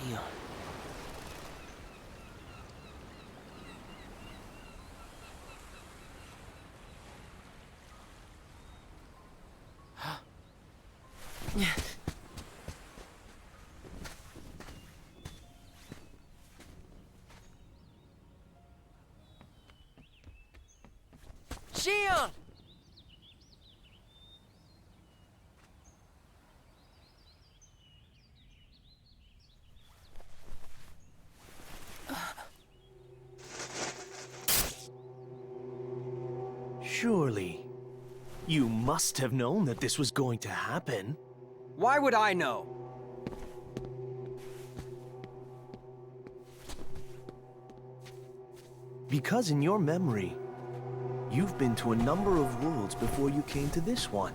Shion. Shion! Surely, you must have known that this was going to happen. Why would I know? Because in your memory, you've been to a number of worlds before you came to this one.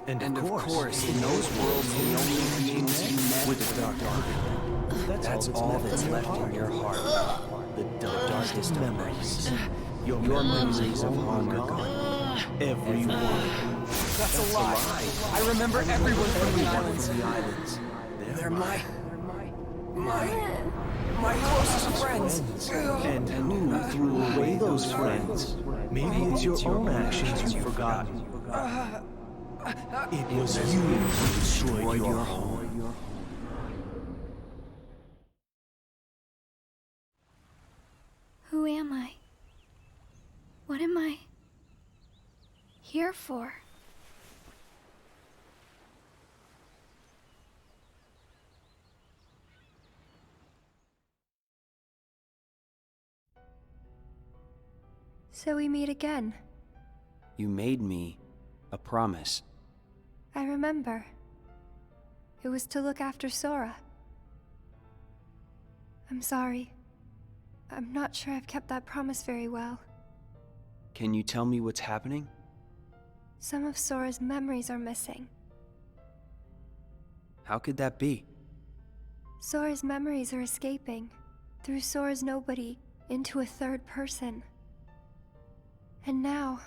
And of course, in those worlds, the only beings you met with the Dark Ark. That's all that's left in your heart. The darkest memories. Your memories of long gone. Everyone. That's a lie. I remember everyone from the islands. From the islands. They're my closest friends. And who threw away those friends? Maybe it's your own actions you've forgotten. It was you who destroyed your home. Who am I? What am I here for? So we meet again. You made me a promise. I remember. It was to look after Sora. I'm sorry. I'm not sure I've kept that promise very well. Can you tell me what's happening? Some of Sora's memories are missing. How could that be? Sora's memories are escaping through Sora's nobody into a third person. And now,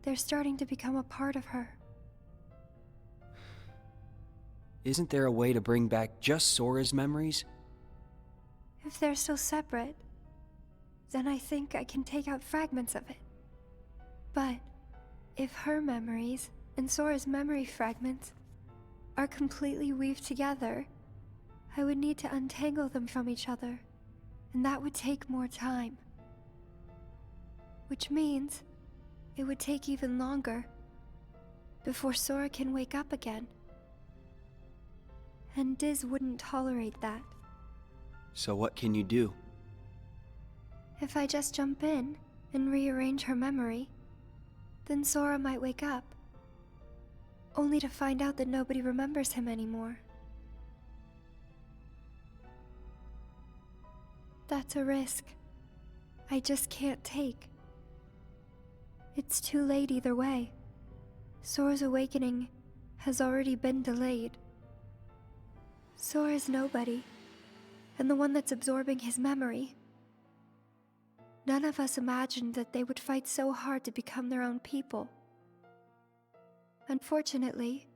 they're starting to become a part of her. Isn't there a way to bring back just Sora's memories? If they're still separate, then I think I can take out fragments of it. But if her memories and Sora's memory fragments are completely weaved together, I would need to untangle them from each other, and that would take more time. Which means it would take even longer before Sora can wake up again. And Diz wouldn't tolerate that. So what can you do? If I just jump in and rearrange her memory, then Sora might wake up, only to find out that nobody remembers him anymore. That's a risk I just can't take. It's too late either way. Sora's awakening has already been delayed. Sora's nobody, and the one that's absorbing his memory. None of us imagined that they would fight so hard to become their own people. Unfortunately,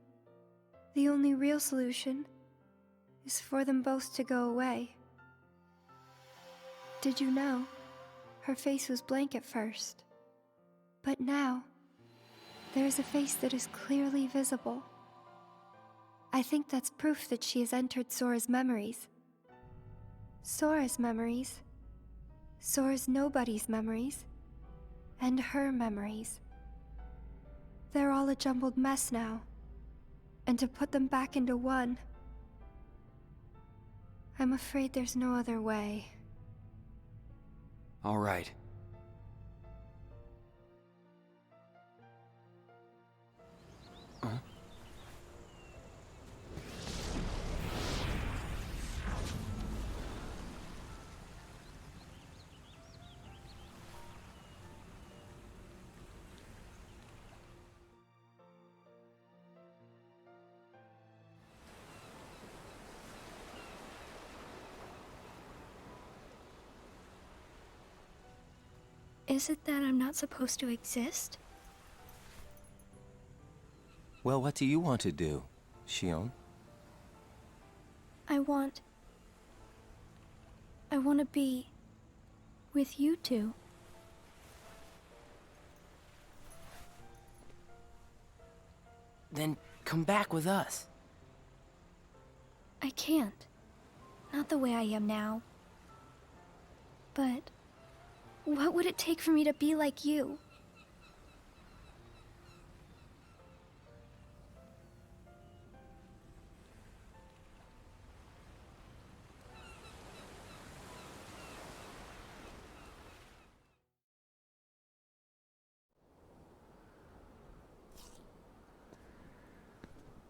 the only real solution is for them both to go away. Did you know? Her face was blank at first. But now, there is a face that is clearly visible. I think that's proof that she has entered Sora's memories. Sora's memories, Sora's nobody's memories, and her memories. They're all a jumbled mess now, and to put them back into one, I'm afraid there's no other way. All right. Huh? Is it that I'm not supposed to exist? Well, what do you want to do, Shion? I want I want to be with you two. Then come back with us. I can't. Not the way I am now. But what would it take for me to be like you?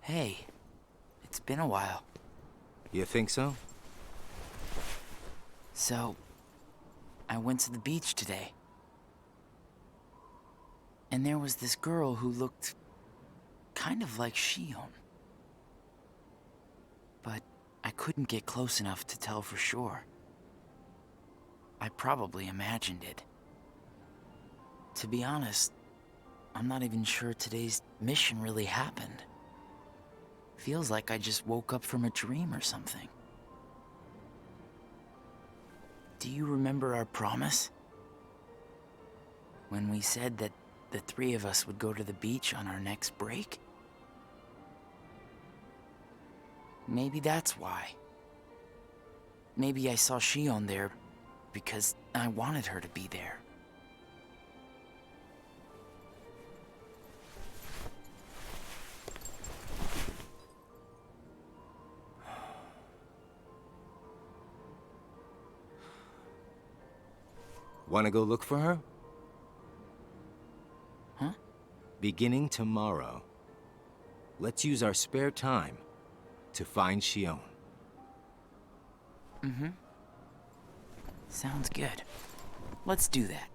Hey, it's been a while. You think so? So, I went to the beach today. And there was this girl who looked kind of like Shion. But I couldn't get close enough to tell for sure. I probably imagined it. To be honest, I'm not even sure today's mission really happened. Feels like I just woke up from a dream or something. Do you remember our promise? When we said that the three of us would go to the beach on our next break? Maybe that's why. Maybe I saw Shion there because I wanted her to be there. Want to go look for her? Huh? Beginning tomorrow. Let's use our spare time to find Shion. Mm-hmm. Sounds good. Let's do that.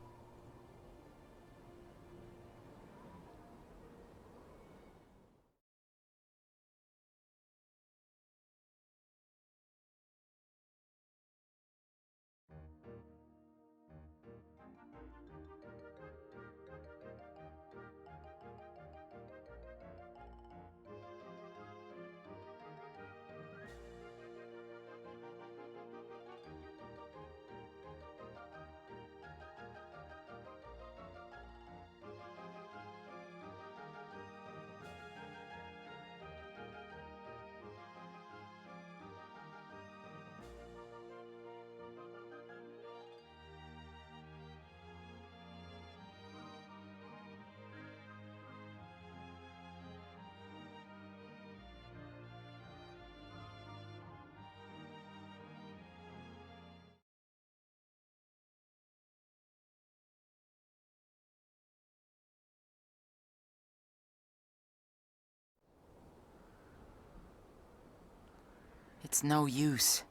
It's no use.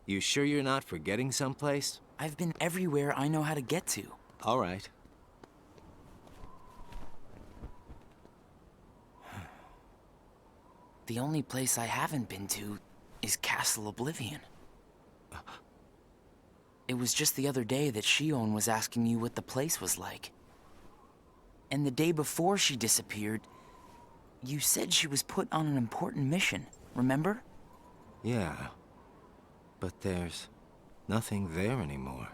You sure you're not forgetting someplace? I've been everywhere I know how to get to. All right. The only place I haven't been to is Castle Oblivion. It was just the other day that Shion was asking you what the place was like. And the day before she disappeared, you said she was put on an important mission, remember? Yeah. But there's nothing there anymore.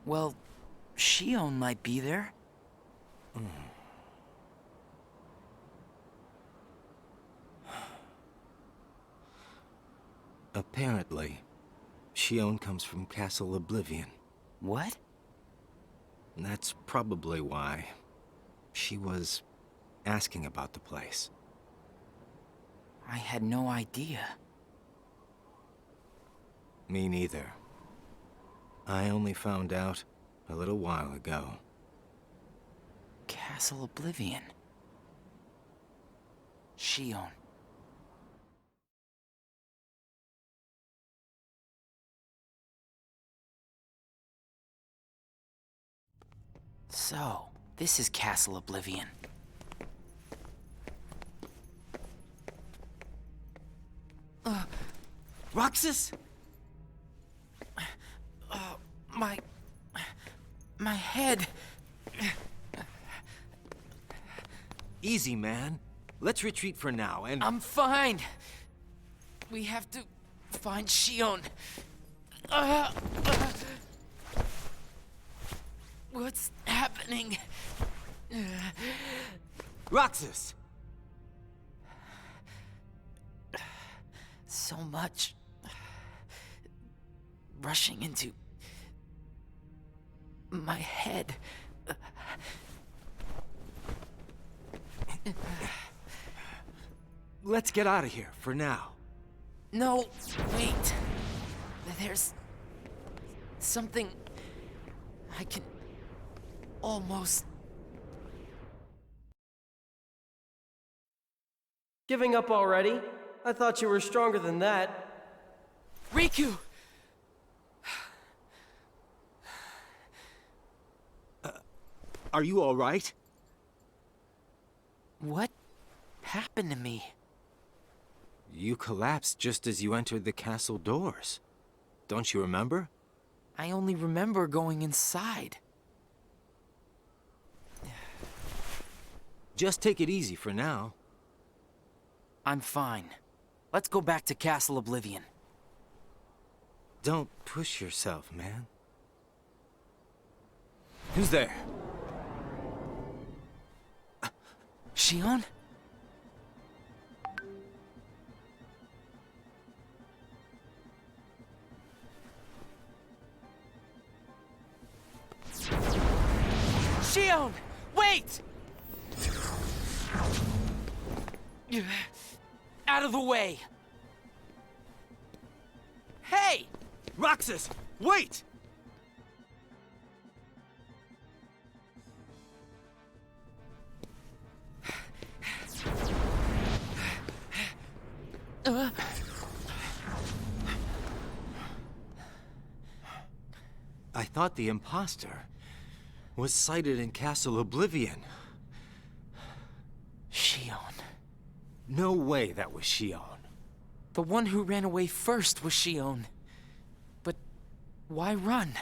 Well, Shion might be there. Apparently, Shion comes from Castle Oblivion. What? And that's probably why she was asking about the place. I had no idea. Me neither. I only found out a little while ago. Castle Oblivion. Shion. So, this is Castle Oblivion. Roxas? My head. Easy, man. Let's retreat for now, and... I'm fine. We have to find Shion. What's happening? Roxas! So much rushing into my head. Let's get out of here for now. No, wait. There's something I can almost... Giving up already? I thought you were stronger than that. Riku! Are you all right? What happened to me? You collapsed just as you entered the castle doors. Don't you remember? I only remember going inside. Just take it easy for now. I'm fine. Let's go back to Castle Oblivion. Don't push yourself, man. Who's there? Shion? Shion! Wait! Out of the way! Hey! Roxas! Wait! I thought the imposter was sighted in Castle Oblivion. Shion. No way that was Shion. The one who ran away first was Shion. But why run?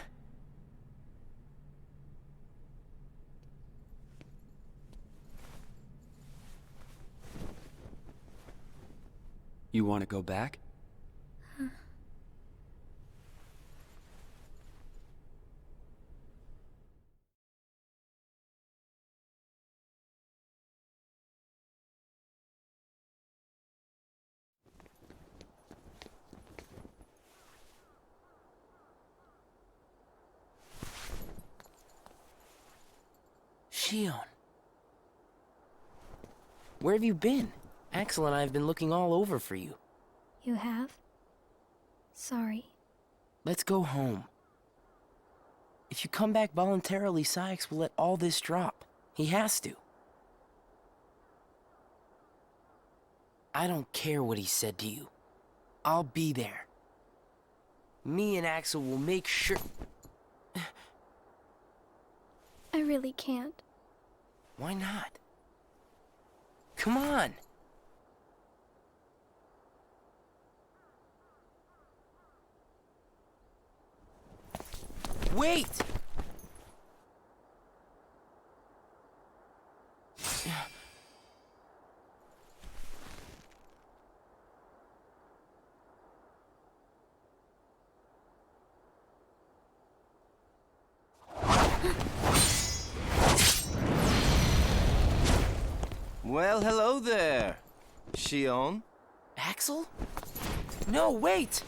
You want to go back? Shion. Where have you been? Axel and I have been looking all over for you. You have? Sorry. Let's go home. If you come back voluntarily, Sykes will let all this drop. He has to. I don't care what he said to you. I'll be there. Me and Axel will make sure... I really can't. Why not? Come on! Wait! Well, hello there, Shion. Axel? No, wait!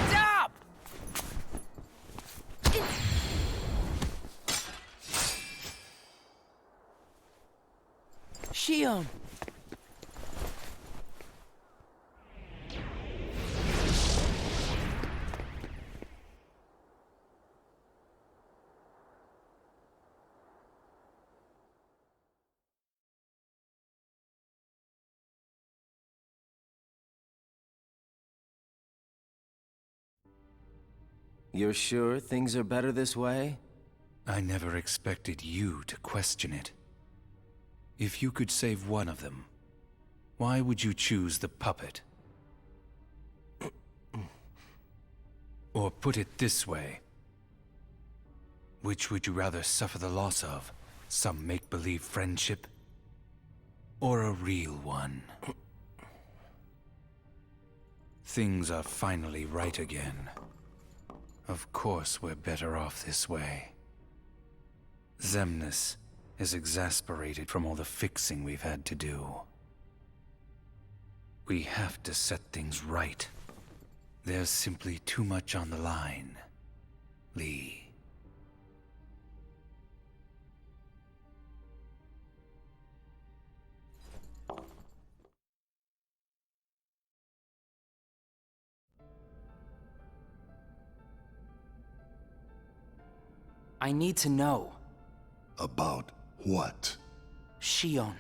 Stop! Shion! You're sure things are better this way? I never expected you to question it. If you could save one of them, why would you choose the puppet? Or put it this way, which would you rather suffer the loss of? Some make-believe friendship? Or a real one? Things are finally right again. Of course we're better off this way. Xemnas is exasperated from all the fixing we've had to do. We have to set things right. There's simply too much on the line, Lee. I need to know. About what? Shion.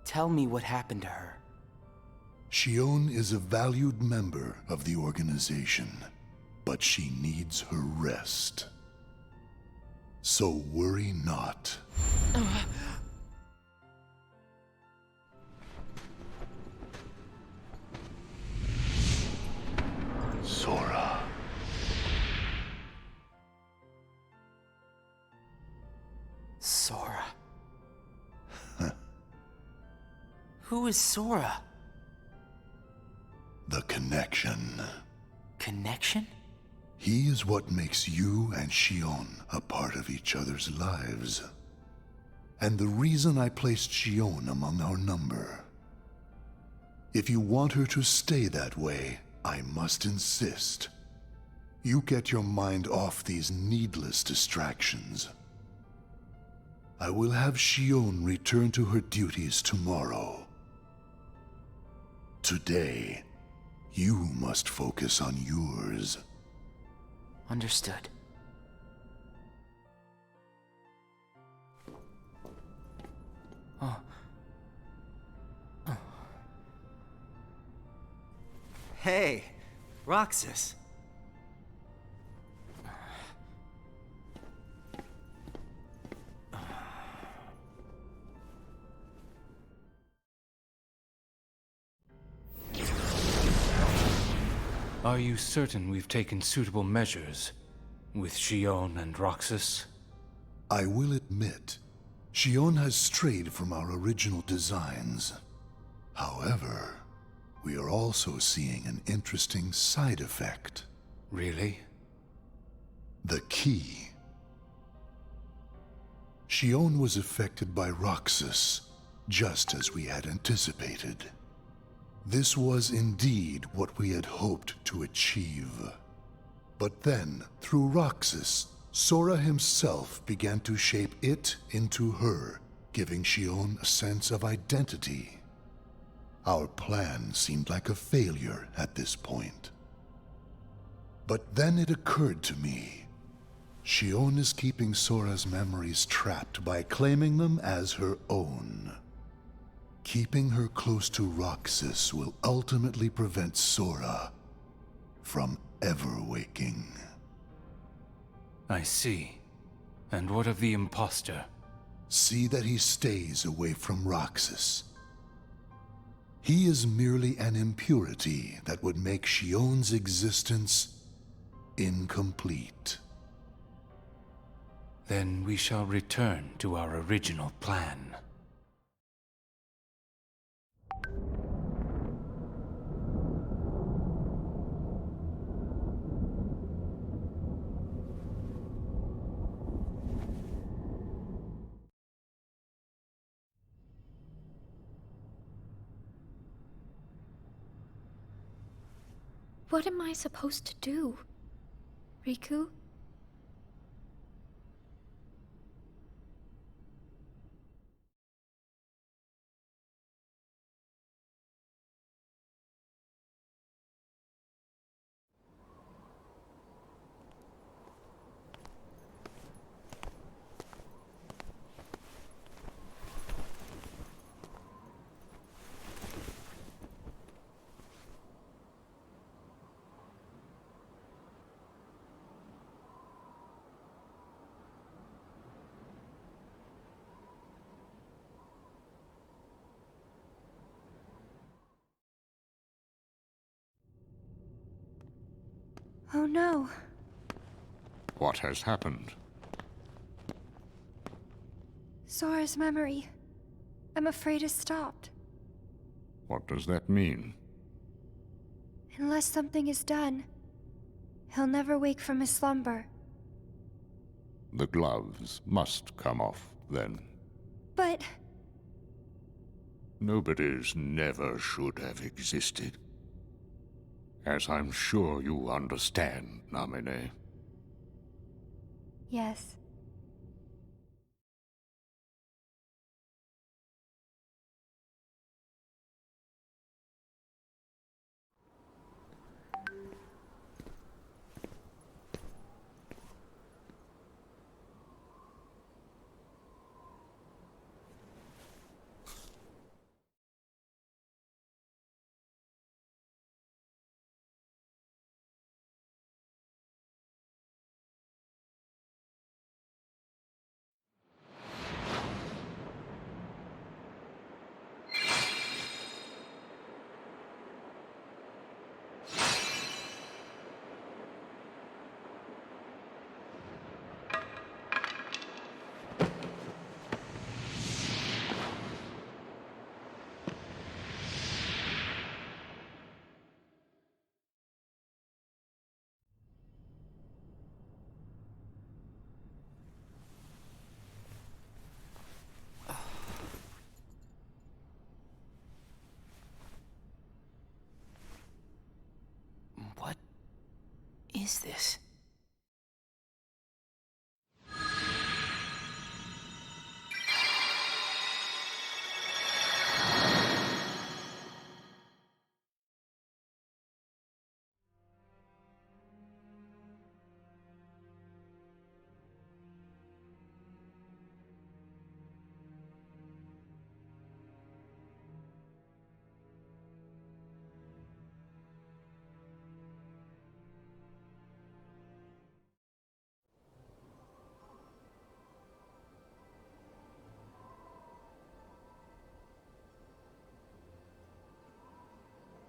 Tell me what happened to her. Shion is a valued member of the organization, but she needs her rest. So worry not. Sora. Sora. Who is Sora? The connection. Connection? He is what makes you and Shion a part of each other's lives. And the reason I placed Shion among our number. If you want her to stay that way, I must insist. You get your mind off these needless distractions. I will have Shion return to her duties tomorrow. Today, you must focus on yours. Understood. Hey, Roxas. Are you certain we've taken suitable measures with Shion and Roxas? I will admit, Shion has strayed from our original designs. However, we are also seeing an interesting side effect. Really? The key. Shion was affected by Roxas, just as we had anticipated. This was indeed what we had hoped to achieve. But then, through Roxas, Sora himself began to shape it into her, giving Shion a sense of identity. Our plan seemed like a failure at this point. But then it occurred to me, Shion is keeping Sora's memories trapped by claiming them as her own. Keeping her close to Roxas will ultimately prevent Sora from ever waking. I see. And what of the imposter? See that he stays away from Roxas. He is merely an impurity that would make Shion's existence incomplete. Then we shall return to our original plan. What am I supposed to do? Riku? Oh no. What has happened? Sora's memory, I'm afraid, has stopped. What does that mean? Unless something is done, he'll never wake from his slumber. The gloves must come off, then. But... Nobody's never should have existed. As I'm sure you understand, Namine. yes. What is this?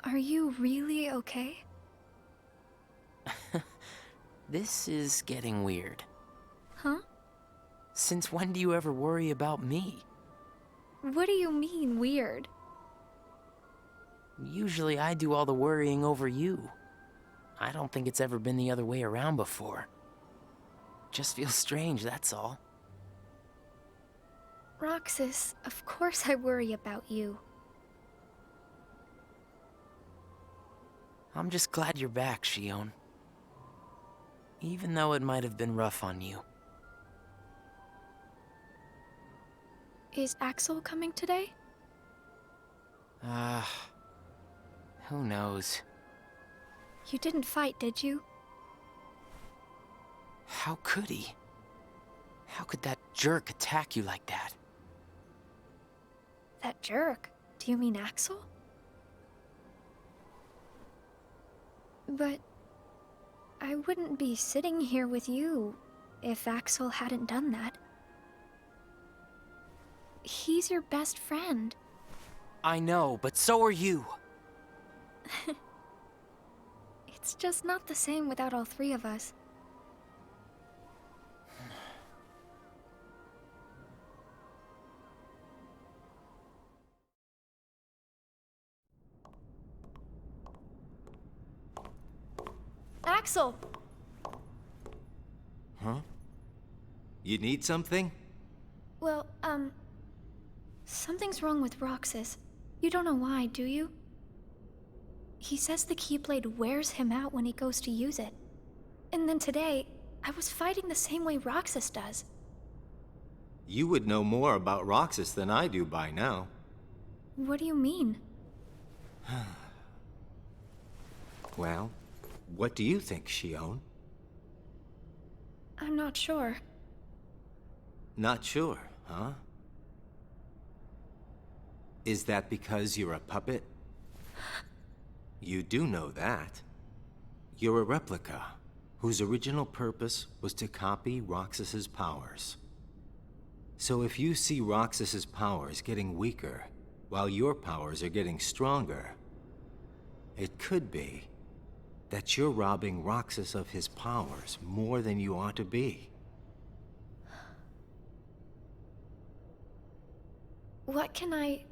Are you really okay? This is getting weird. Huh? Since when do you ever worry about me? What do you mean, weird? Usually I do all the worrying over you. I don't think it's ever been the other way around before. Just feels strange, that's all. Roxas, of course I worry about you. I'm just glad you're back, Shion. Even though it might have been rough on you. Is Axel coming today? Who knows? You didn't fight, did you? How could he? How could that jerk attack you like that? That jerk? Do you mean Axel? But I wouldn't be sitting here with you if Axel hadn't done that. He's your best friend. I know, but so are you. It's just not the same without all three of us. Axel! Huh? You need something? Well, something's wrong with Roxas. You don't know why, do you? He says the Keyblade wears him out when he goes to use it. And then today, I was fighting the same way Roxas does. You would know more about Roxas than I do by now. What do you mean? Well, what do you think, Shion? I'm not sure. Not sure, huh? Is that because you're a puppet? You do know that. You're a replica, whose original purpose was to copy Roxas's powers. So if you see Roxas's powers getting weaker, while your powers are getting stronger, it could be that you're robbing Roxas of his powers more than you ought to be. what can I...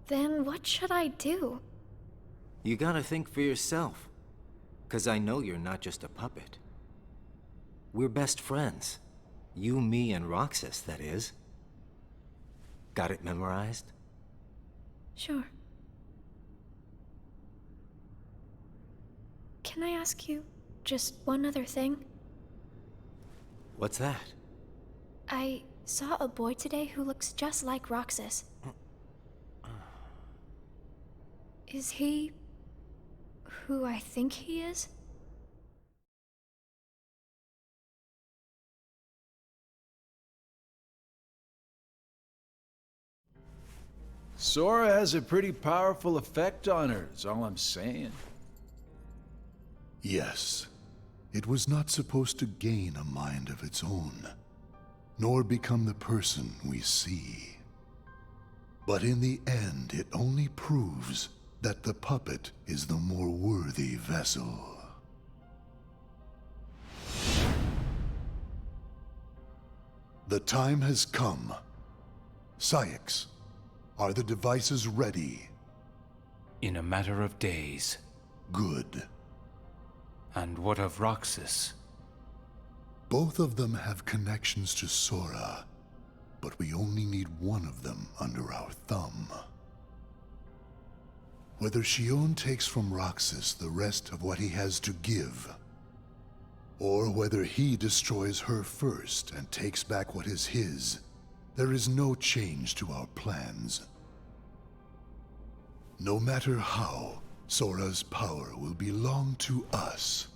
Then what should I do? You gotta think for yourself. 'Cause I know you're not just a puppet. We're best friends. You, me, and Roxas, that is. Got it memorized? Sure. Can I ask you just one other thing? What's that? I saw a boy today who looks just like Roxas. Is he who I think he is? Sora has a pretty powerful effect on her, is all I'm saying. Yes, it was not supposed to gain a mind of its own, nor become the person we see. But in the end, it only proves that the puppet is the more worthy vessel. The time has come. Sayx, are the devices ready? In a matter of days. Good. And what of Roxas? Both of them have connections to Sora, but we only need one of them under our thumb. Whether Xion takes from Roxas the rest of what he has to give, or whether he destroys her first and takes back what is his, there is no change to our plans. No matter how, Sora's power will belong to us.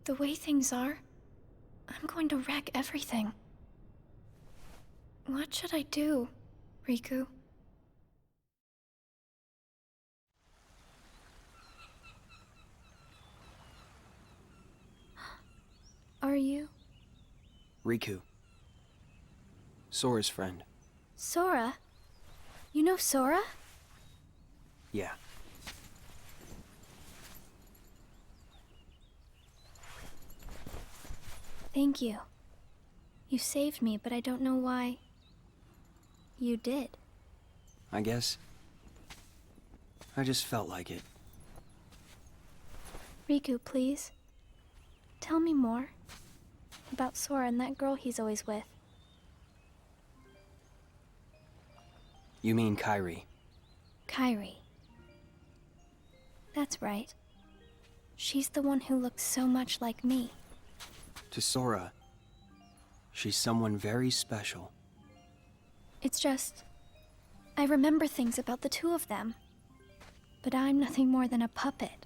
The way things are, I'm going to wreck everything. What should I do, Riku? Are you? Riku. Sora's friend. Sora? You know Sora? Yeah. Thank you. You saved me, but I don't know why. You did. I guess. I just felt like it. Riku, please. Tell me more. About Sora and that girl he's always with. You mean Kairi? Kairi. That's right. She's the one who looks so much like me. To Sora, she's someone very special. It's just... I remember things about the two of them. But I'm nothing more than a puppet.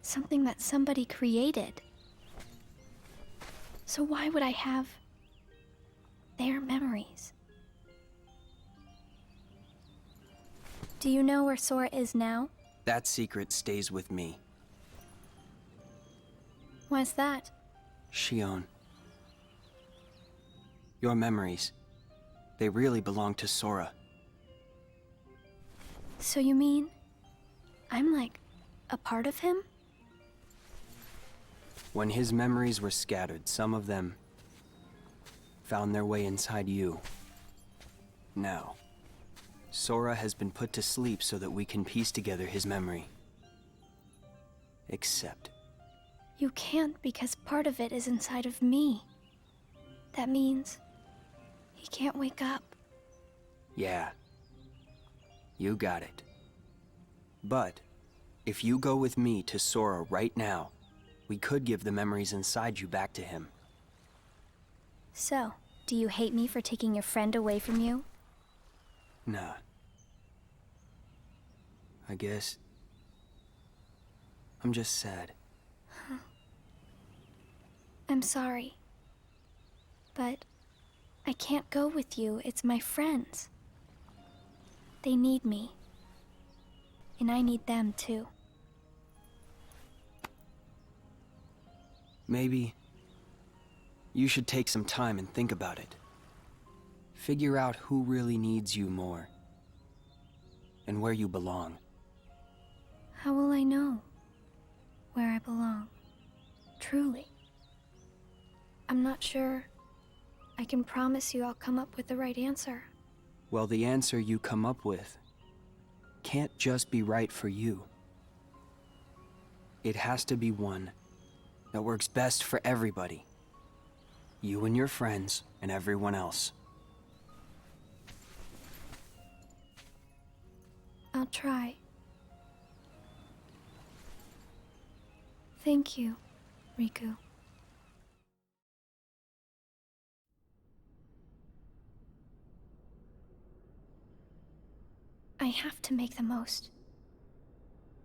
Something that somebody created. So why would I have... their memories? Do you know where Sora is now? That secret stays with me. Why's that? Xion. Your memories. They really belong to Sora. So you mean... I'm like... a part of him? When his memories were scattered, some of them found their way inside you. Now, Sora has been put to sleep so that we can piece together his memory. Except... You can't because part of it is inside of me. That means... he can't wake up. Yeah. You got it. But, if you go with me to Sora right now, we could give the memories inside you back to him. So, do you hate me for taking your friend away from you? Nah. I guess I'm just sad. I'm sorry. But I can't go with you. It's my friends. They need me. And I need them too. Maybe you should take some time and think about it. Figure out who really needs you more. And where you belong. How will I know where I belong? Truly. I'm not sure I can promise you I'll come up with the right answer. Well, the answer you come up with can't just be right for you. It has to be one that works best for everybody. You and your friends and everyone else. I'll try. Thank you, Riku. I have to make the most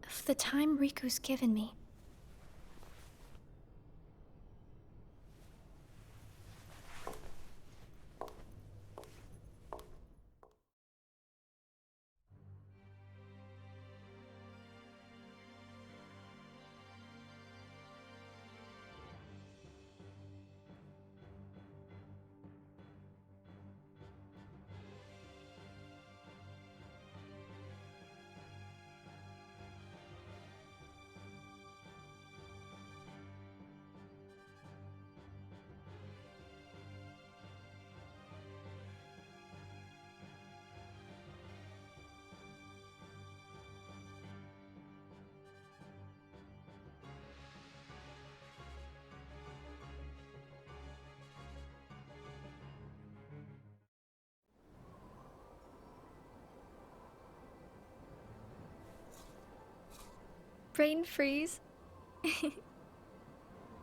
of the time Riku's given me. Brain freeze.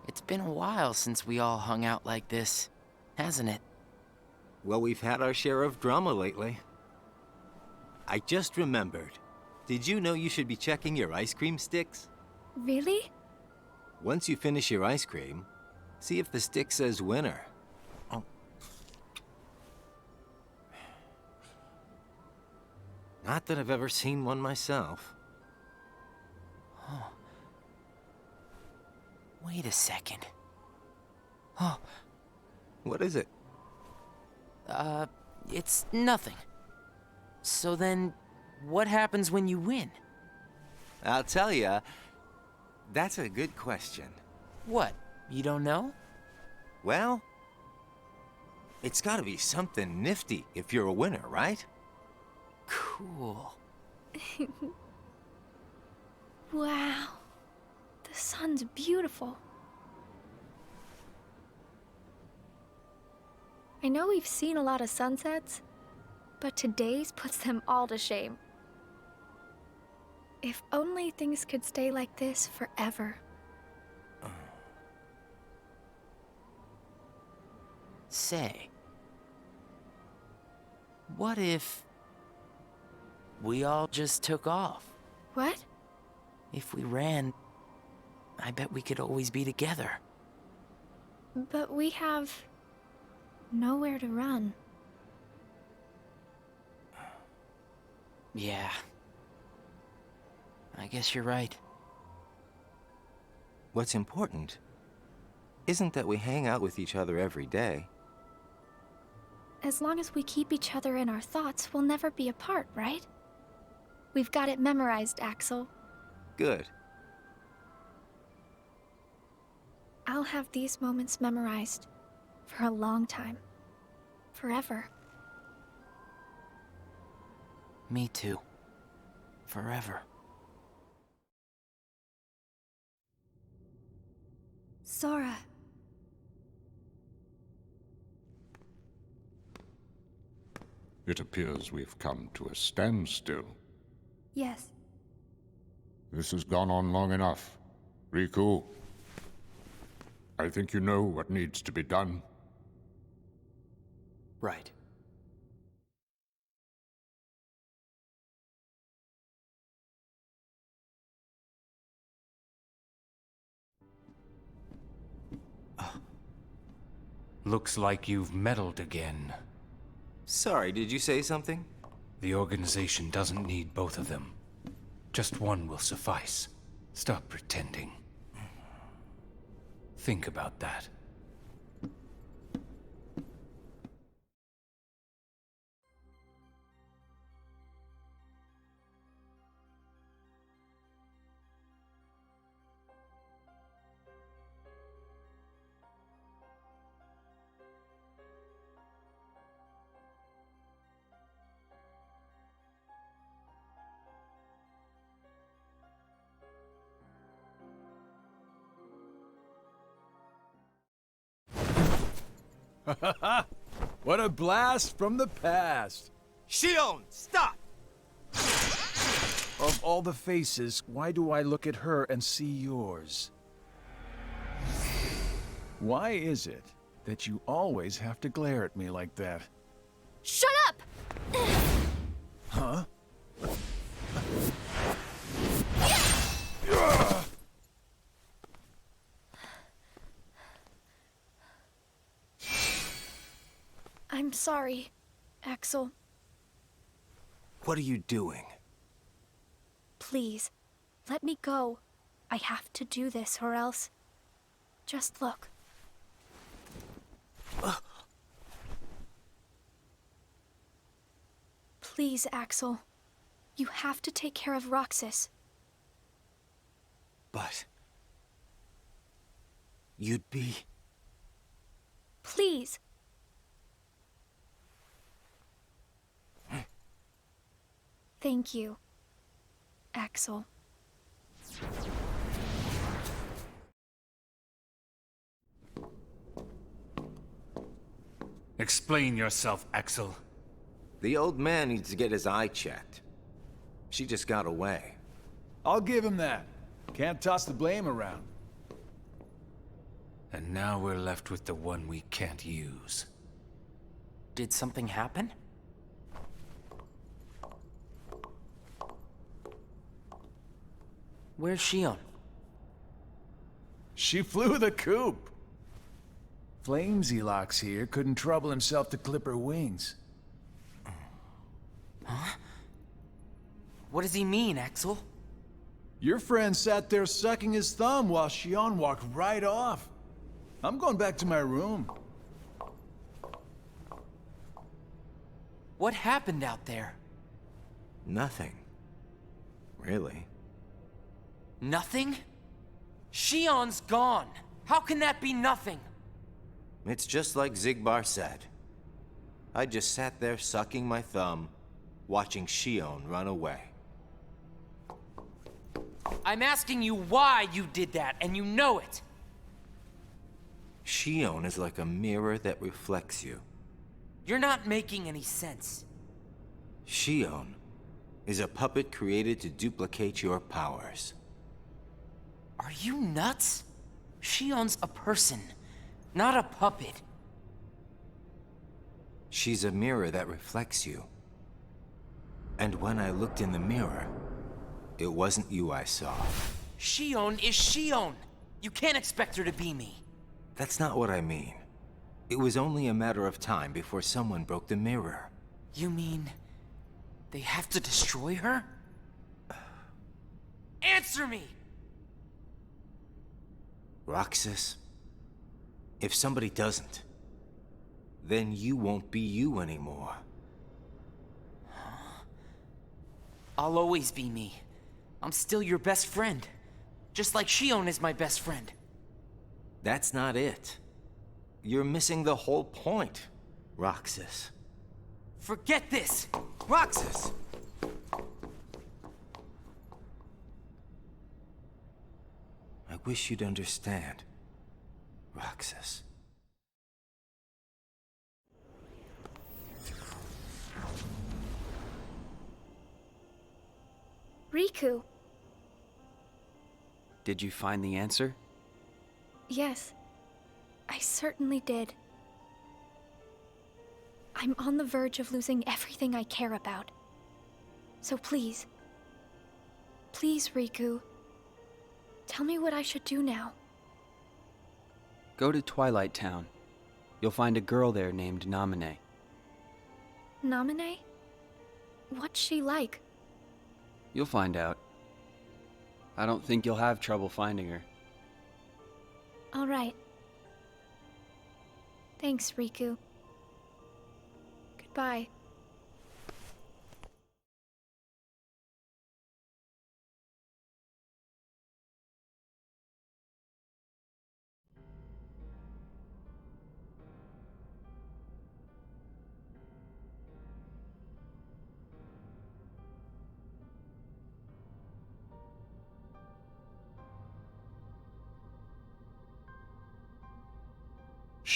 It's been a while since we all hung out like this, hasn't it? Well, we've had our share of drama lately. I just remembered. Did you know you should be checking your ice cream sticks? Really? Once you finish your ice cream, see if the stick says winner. Oh. Not that I've ever seen one myself. Oh. Wait a second. Oh. What is it? It's nothing. So then, what happens when you win? I'll tell ya. That's a good question. What? You don't know? Well, it's gotta be something nifty if you're a winner, right? Cool. Wow. The sun's beautiful. I know we've seen a lot of sunsets, but today's puts them all to shame. If only things could stay like this forever. Say, what if we all just took off? What? If we ran, I bet we could always be together. But we have nowhere to run. Yeah. I guess you're right. What's important isn't that we hang out with each other every day. As long as we keep each other in our thoughts, we'll never be apart, right? We've got it memorized, Axel. Good. I'll have these moments memorized for a long time. Forever. Me too. Forever. Sora. It appears we've come to a standstill. Yes. This has gone on long enough. Riku, I think you know what needs to be done. Right. Looks like you've meddled again. Sorry, did you say something? The organization doesn't need both of them. Just one will suffice. Stop pretending. Think about that. What a blast from the past! Shion, stop! Of all the faces, why do I look at her and see yours? Why is it that you always have to glare at me like that? Shut up! Huh? I'm sorry, Axel. What are you doing? Please, let me go. I have to do this or else... Just look. Please, Axel. You have to take care of Roxas. But... you'd be... Please. Thank you, Axel. Explain yourself, Axel. The old man needs to get his eye checked. She just got away. I'll give him that. Can't toss the blame around. And now we're left with the one we can't use. Did something happen? Where's Shion? She flew the coop. Flamesy Locks here couldn't trouble himself to clip her wings. Huh? What does he mean, Axel? Your friend sat there sucking his thumb while Shion walked right off. I'm going back to my room. What happened out there? Nothing. Really. Nothing? Shion's gone. How can that be nothing? It's just like Zigbar said. I just sat there sucking my thumb, watching Shion run away. I'm asking you why you did that, and you know it. Shion is like a mirror that reflects you. You're not making any sense. Shion is a puppet created to duplicate your powers. Are you nuts? Shion's a person, not a puppet. She's a mirror that reflects you. And when I looked in the mirror, it wasn't you I saw. Shion is Shion. You can't expect her to be me. That's not what I mean. It was only a matter of time before someone broke the mirror. You mean they have to destroy her? Answer me! Roxas, if somebody doesn't, then you won't be you anymore. I'll always be me. I'm still your best friend. Just like Shion is my best friend. That's not it. You're missing the whole point, Roxas. Forget this! Roxas! I wish you'd understand, Roxas. Riku. Did you find the answer? Yes, I certainly did. I'm on the verge of losing everything I care about. So please, please, Riku, tell me what I should do now. Go to Twilight Town. You'll find a girl there named Namine. Namine? What's she like? You'll find out. I don't think you'll have trouble finding her. All right. Thanks, Riku. Goodbye.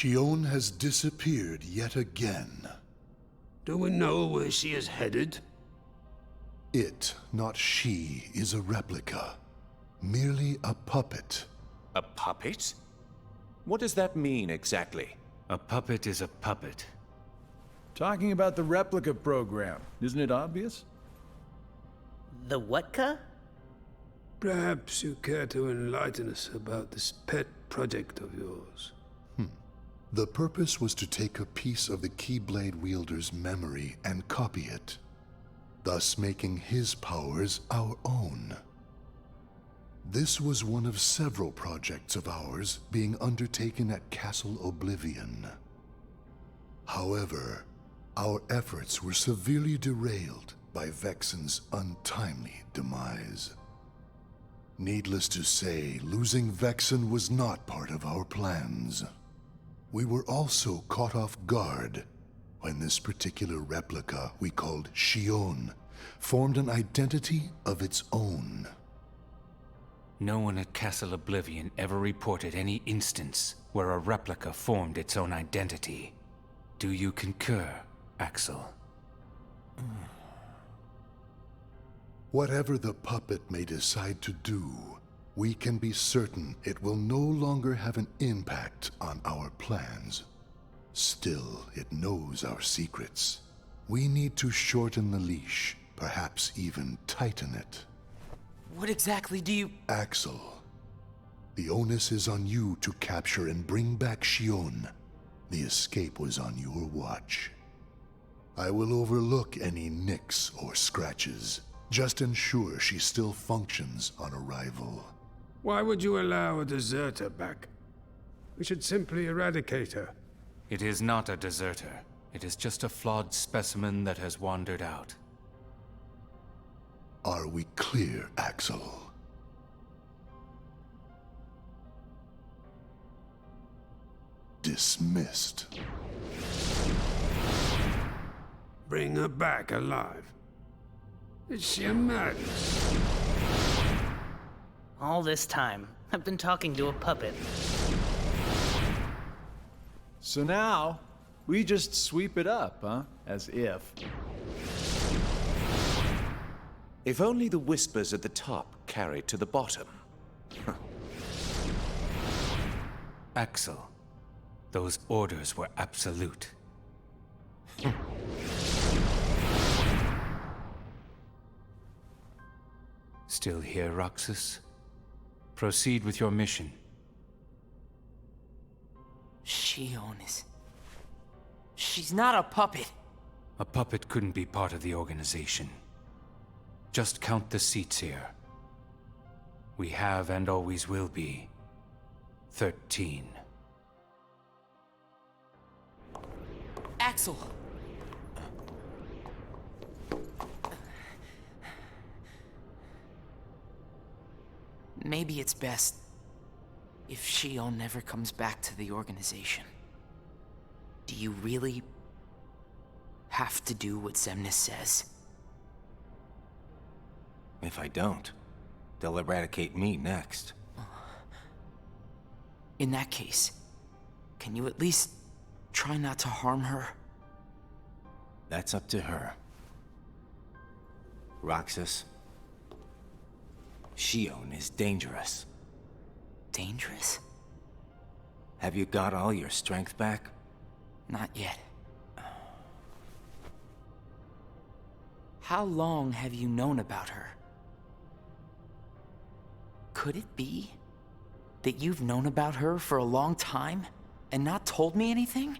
Shion has disappeared yet again. Do we know where she is headed? It, not she, is a replica. Merely a puppet. A puppet? What does that mean exactly? A puppet is a puppet. Talking about the replica program, isn't it obvious? The what-ka? Perhaps you care to enlighten us about this pet project of yours. The purpose was to take a piece of the Keyblade wielder's memory and copy it, thus making his powers our own. This was one of several projects of ours being undertaken at Castle Oblivion. However, our efforts were severely derailed by Vexen's untimely demise. Needless to say, losing Vexen was not part of our plans. We were also caught off guard when this particular replica we called Shion formed an identity of its own. No one at Castle Oblivion ever reported any instance where a replica formed its own identity. Do you concur, Axel? Whatever the puppet may decide to do, we can be certain it will no longer have an impact on our plans. Still, it knows our secrets. We need to shorten the leash, perhaps even tighten it. What exactly do you... Axel, the onus is on you to capture and bring back Shion. The escape was on your watch. I will overlook any nicks or scratches. Just ensure she still functions on arrival. Why would you allow a deserter back? We should simply eradicate her. It is not a deserter. It is just a flawed specimen that has wandered out. Are we clear, Axel? Dismissed. Bring her back alive. Is she a madness? All this time, I've been talking to a puppet. So now, we just sweep it up, huh? As if. If only the whispers at the top carried to the bottom. Axel, those orders were absolute. Still here, Roxas? Proceed with your mission. Shion is... She's not a puppet. A puppet couldn't be part of the organization. Just count the seats here. We have and always will be 13. Axel! Maybe it's best if Shion never comes back to the organization. Do you really have to do what Xemnas says? If I don't, they'll eradicate me next. In that case, can you at least try not to harm her? That's up to her. Roxas, Shion is dangerous. Dangerous? Have you got all your strength back? Not yet. How long have you known about her? Could it be that you've known about her for a long time? and not told me anything?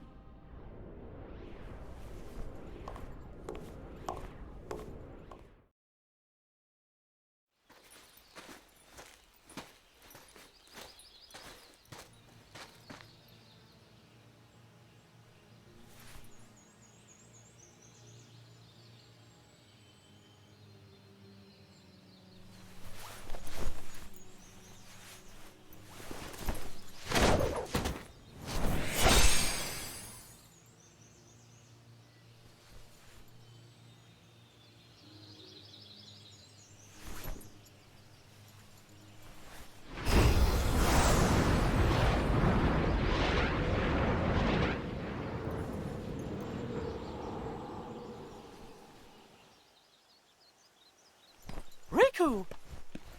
Riku!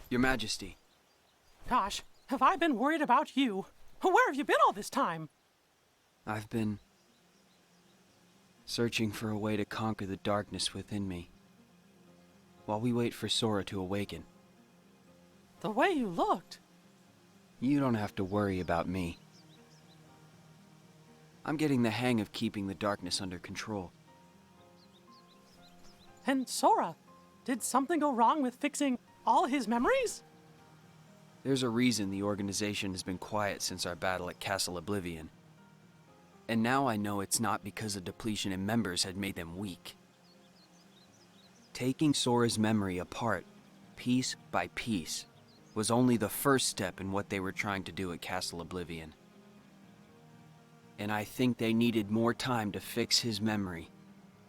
Your Majesty. Gosh, have I been worried about you? Where have you been all this time? I've been searching for a way to conquer the darkness within me, while we wait for Sora to awaken. The way you looked. You don't have to worry about me. I'm getting the hang of keeping the darkness under control. And Sora, did something go wrong with fixing all his memories? There's a reason the organization has been quiet since our battle at Castle Oblivion. And now I know it's not because a depletion in members had made them weak. Taking Sora's memory apart, piece by piece, was only the first step in what they were trying to do at Castle Oblivion. And I think they needed more time to fix his memory.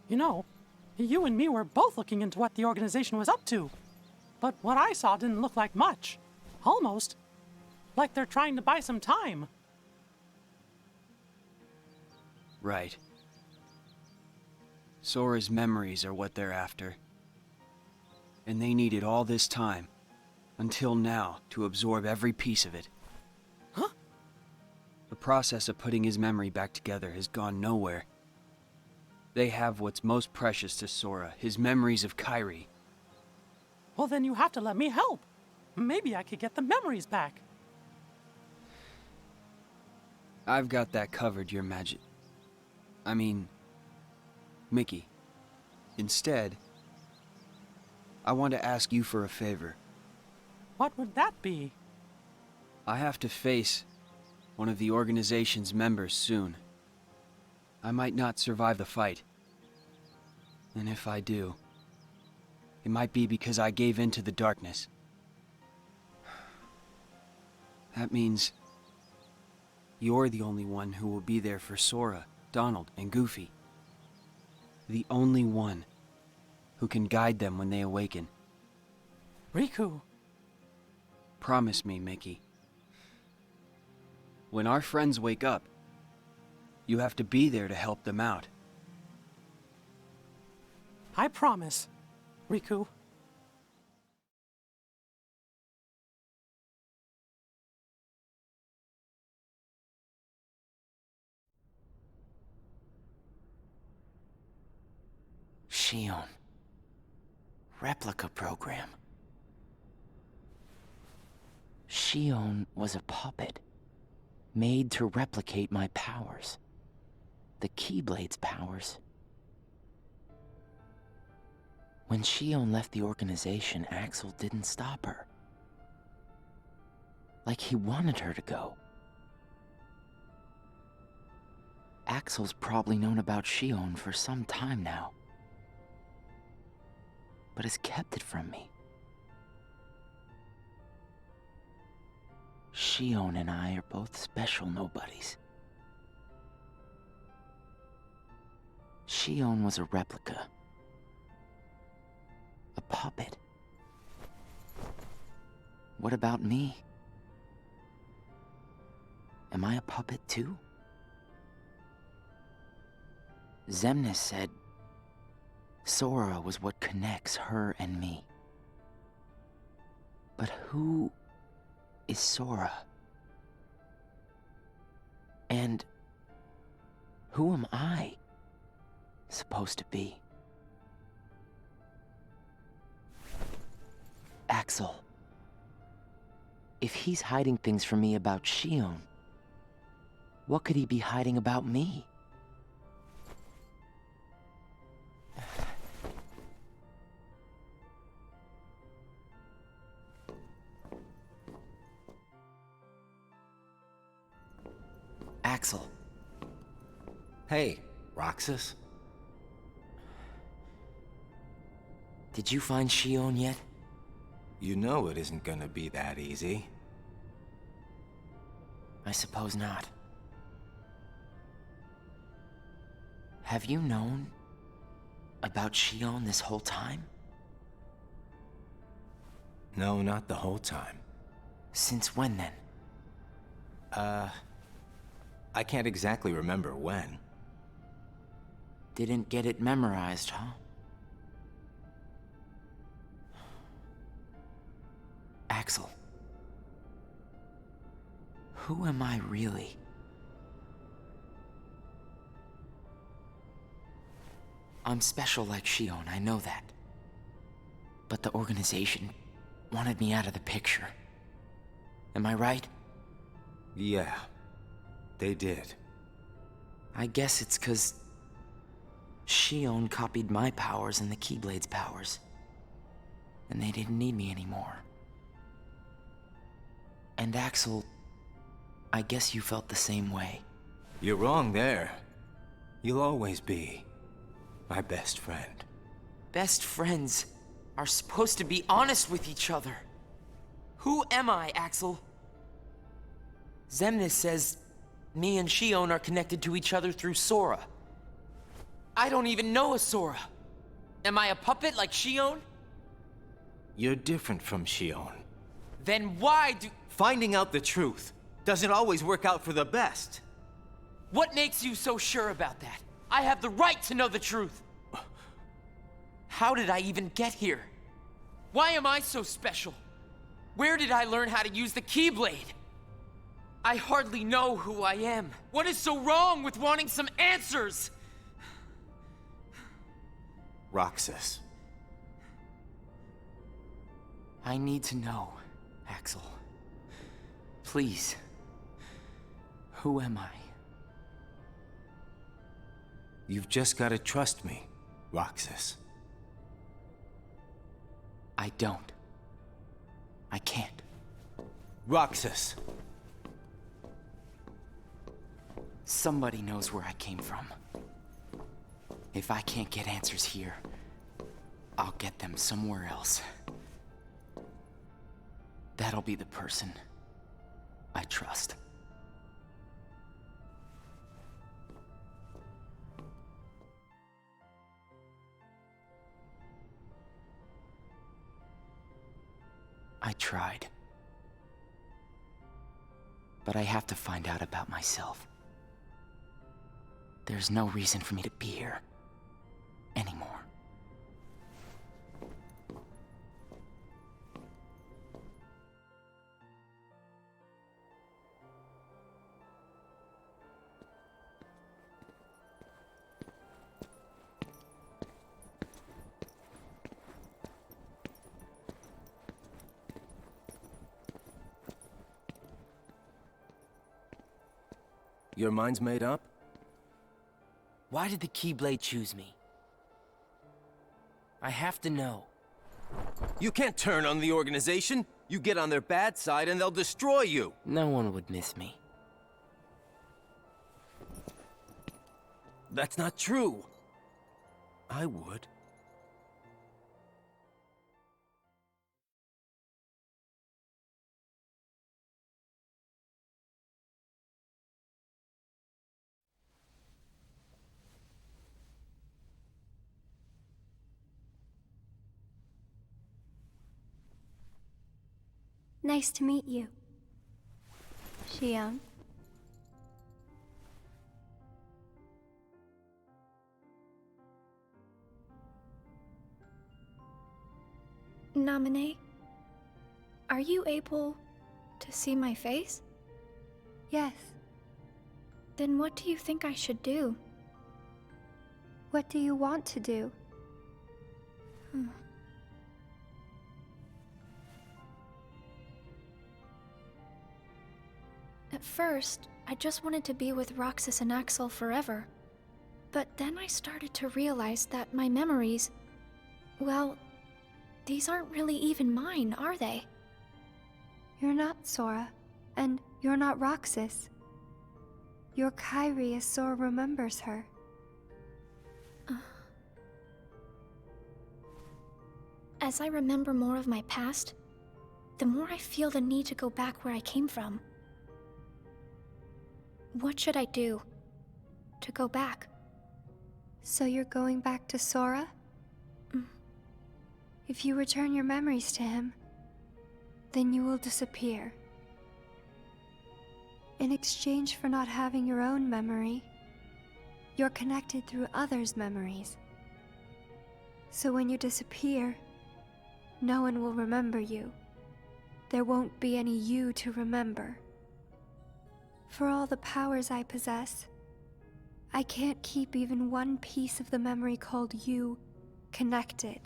You know, you and me were both looking into what the organization was up to. But what I saw didn't look like much. Almost like they're trying to buy some time. Right. Sora's memories are what they're after. And they needed all this time, until now, to absorb every piece of it. Huh? The process of putting his memory back together has gone nowhere. They have what's most precious to Sora, his memories of Kairi. Well, then you have to let me help. Maybe I could get the memories back. I've got that covered, Your Majesty. I mean, Mickey. Instead, I want to ask you for a favor. What would that be? I have to face one of the organization's members soon. I might not survive the fight. And if I do, it might be because I gave in to the darkness. That means you're the only one who will be there for Sora, Donald, and Goofy. The only one who can guide them when they awaken. Riku. Promise me, Mickey. When our friends wake up, you have to be there to help them out. I promise, Riku. Shion. Replica program. Shion was a puppet, made to replicate my powers. The Keyblade's powers. When Shion left the organization, Axel didn't stop her. Like he wanted her to go. Axel's probably known about Shion for some time now, but has kept it from me. Shion and I are both special nobodies. Shion was a replica. A puppet. What about me? Am I a puppet too? Xemnas said Sora was what connects her and me. But who is Sora? And who am I supposed to be? Axel. If he's hiding things from me about Shion, What could he be hiding about me? Axel. Hey, Roxas. Did you find Shion yet? You know it isn't gonna be that easy. I suppose not. Have you known about Shion this whole time? No, not the whole time. Since when, then? I can't exactly remember when. Didn't get it memorized, huh? Axel. Who am I really? I'm special like Shion, I know that. But the organization wanted me out of the picture. Am I right? Yeah, they did. I guess it's 'cause Shion copied my powers and the Keyblade's powers. And they didn't need me anymore. And Axel, I guess you felt the same way. You're wrong there. You'll always be my best friend. Best friends are supposed to be honest with each other. Who am I, Axel? Xemnas says me and Shion are connected to each other through Sora. I don't even know a Sora. Am I a puppet like Shion? You're different from Shion. Then why do... Finding out the truth doesn't always work out for the best. What makes you so sure about that? I have the right to know the truth. How did I even get here? Why am I so special? Where did I learn how to use the Keyblade? I hardly know who I am. What is so wrong with wanting some answers? Roxas. I need to know, Axel. Please. Who am I? You've just gotta trust me, Roxas. I don't. I can't. Roxas! Somebody knows where I came from. If I can't get answers here, I'll get them somewhere else. That'll be the person I trust. I tried. But I have to find out about myself. There's no reason for me to be here anymore. Your mind's made up? Why did the Keyblade choose me? I have to know. You can't turn on the organization. You get on their bad side and they'll destroy you. No one would miss me. That's not true. I would. Nice to meet you, Shion. Naminé, are you able to see my face? Yes. Then what do you think I should do? What do you want to do? At first, I just wanted to be with Roxas and Axel forever. But then I started to realize that my memories, well, these aren't really even mine, are they? You're not Sora, and you're not Roxas. You're Kairi as Sora remembers her. As I remember more of my past, the more I feel the need to go back where I came from. What should I do to go back? So you're going back to Sora? If you return your memories to him, then you will disappear. In exchange for not having your own memory, you're connected through others' memories. So when you disappear, no one will remember you. There won't be any you to remember. For all the powers I possess, I can't keep even one piece of the memory called you connected.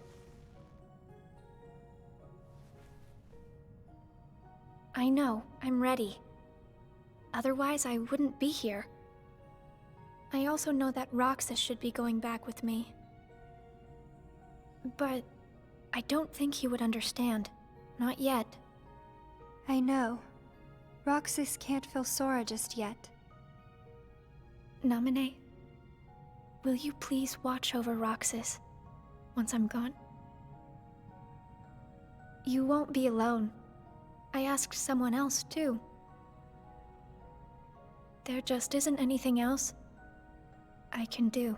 I know, I'm ready. Otherwise, I wouldn't be here. I also know that Roxas should be going back with me. But I don't think he would understand. Not yet. I know. Roxas can't feel Sora just yet. Namine, will you please watch over Roxas once I'm gone? You won't be alone. I asked someone else, too. There just isn't anything else I can do.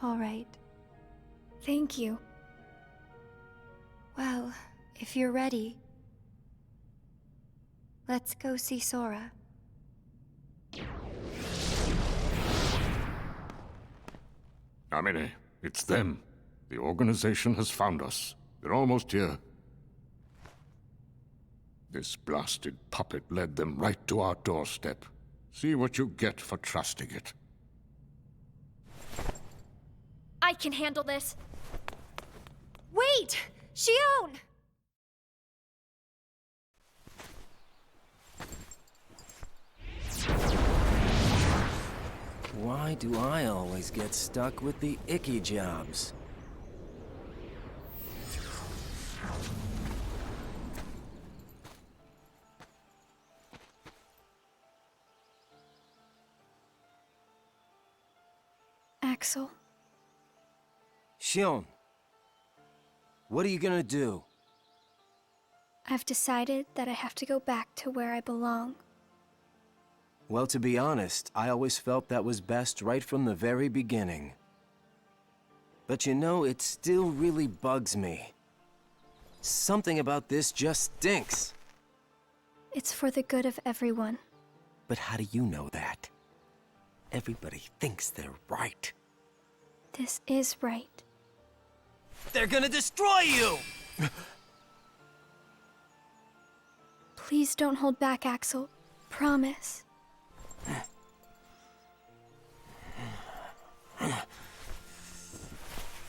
All right. Thank you. Well, if you're ready, let's go see Sora. Namine, it's them. The organization has found us. They're almost here. This blasted puppet led them right to our doorstep. See what you get for trusting it. I can handle this. Wait! Shion! Why do I always get stuck with the icky jobs? Axel. Shion, what are you gonna do? I've decided that I have to go back to where I belong. Well, to be honest, I always felt that was best right from the very beginning. But you know, it still really bugs me. Something about this just stinks. It's for the good of everyone. But how do you know that? Everybody thinks they're right. This is right. They're gonna destroy you! Please don't hold back, Axel. Promise.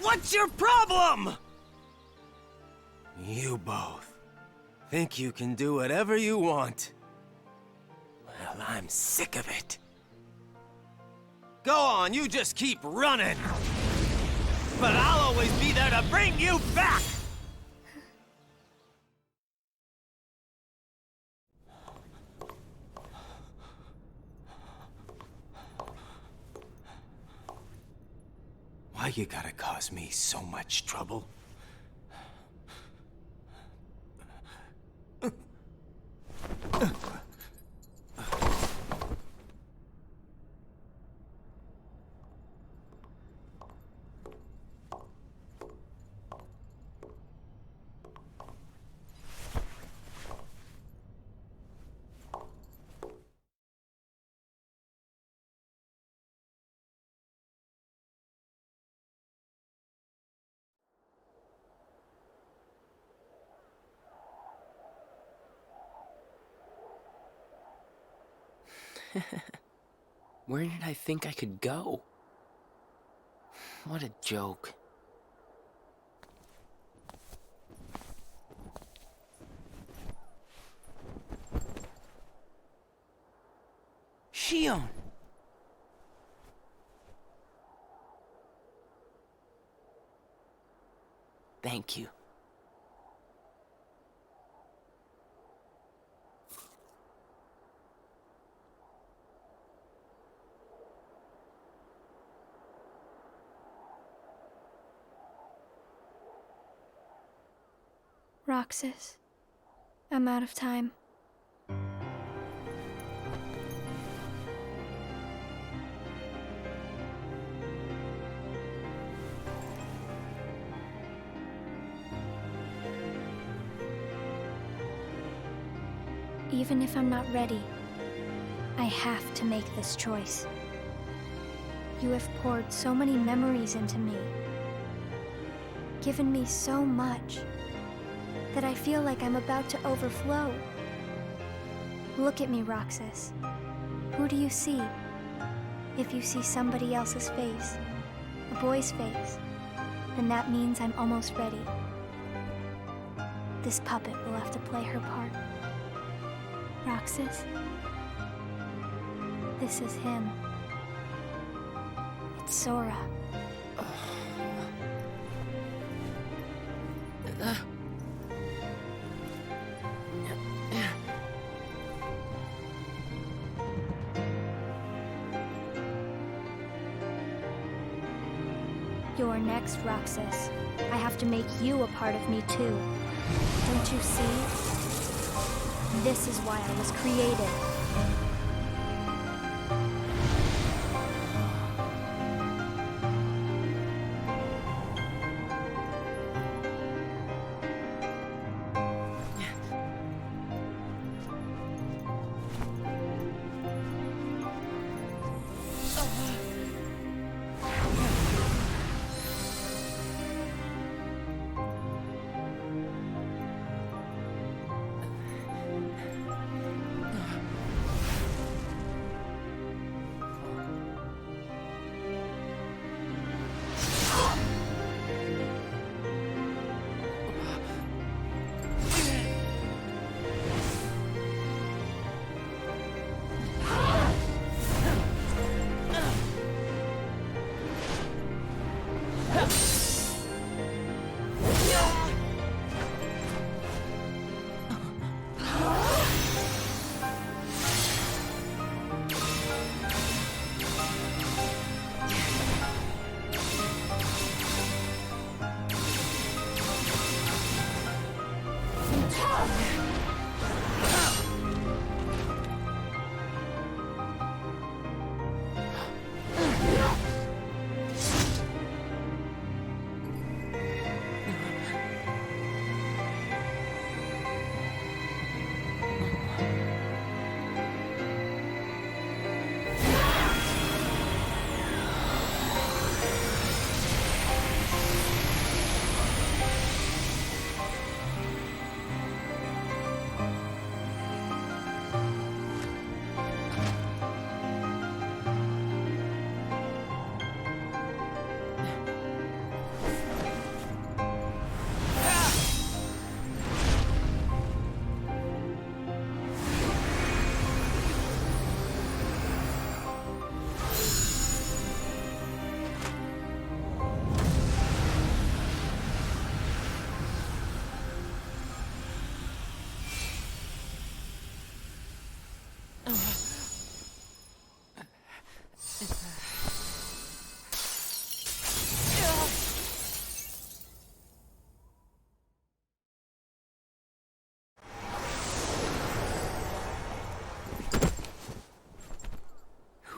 What's your problem? You both think you can do whatever you want. Well, I'm sick of it. Go on, you just keep running. But I'll always be there to bring you back! Why you gotta cause me so much trouble? Where did I think I could go? What a joke. Shion! Thank you. Roxas, I'm out of time. Even if I'm not ready, I have to make this choice. You have poured so many memories into me, given me so much, that I feel like I'm about to overflow. Look at me, Roxas. Who do you see? If you see somebody else's face, a boy's face, then that means I'm almost ready. This puppet will have to play her part. Roxas, this is him. It's Sora. You're next, Roxas. I have to make you a part of me too. Don't you see? This is why I was created.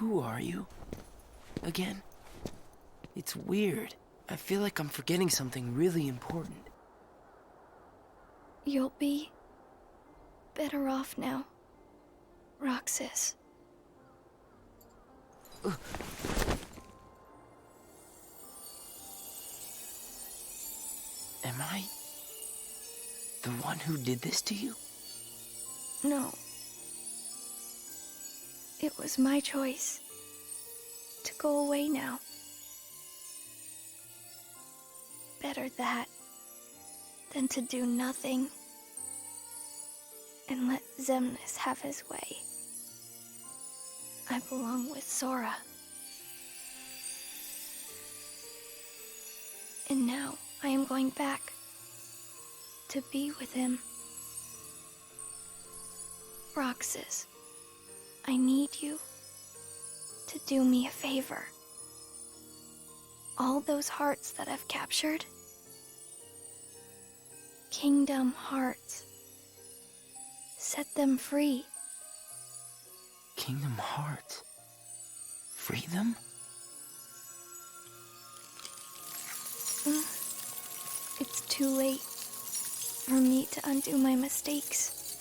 Who are you? Again? It's weird. I feel like I'm forgetting something really important. You'll be better off now, Roxas. Am I the one who did this to you? No. It was my choice to go away now. Better that than to do nothing and let Xemnas have his way. I belong with Sora. And now I am going back to be with him. Roxas, I need you to do me a favor. All those hearts that I've captured, Kingdom Hearts, set them free. Kingdom Hearts? Free them? It's too late for me to undo my mistakes.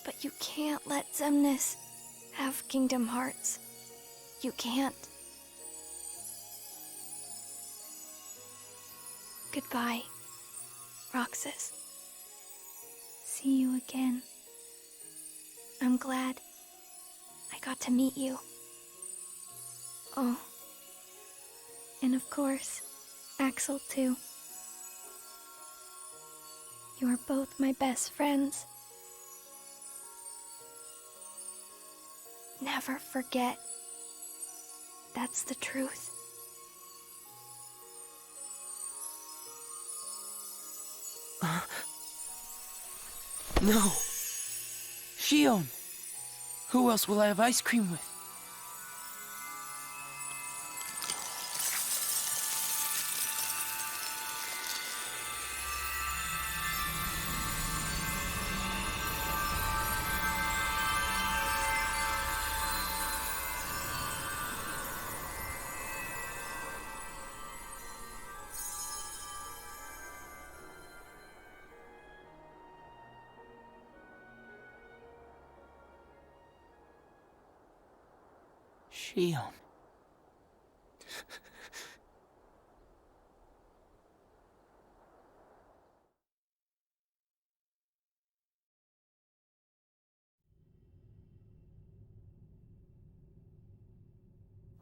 But you can't let Xemnas have Kingdom Hearts. You can't. Goodbye, Roxas. See you again. I'm glad I got to meet you. Oh, and of course, Axel too. You are both my best friends. Never forget. That's the truth. No! Shion! Who else will I have ice cream with? Shion.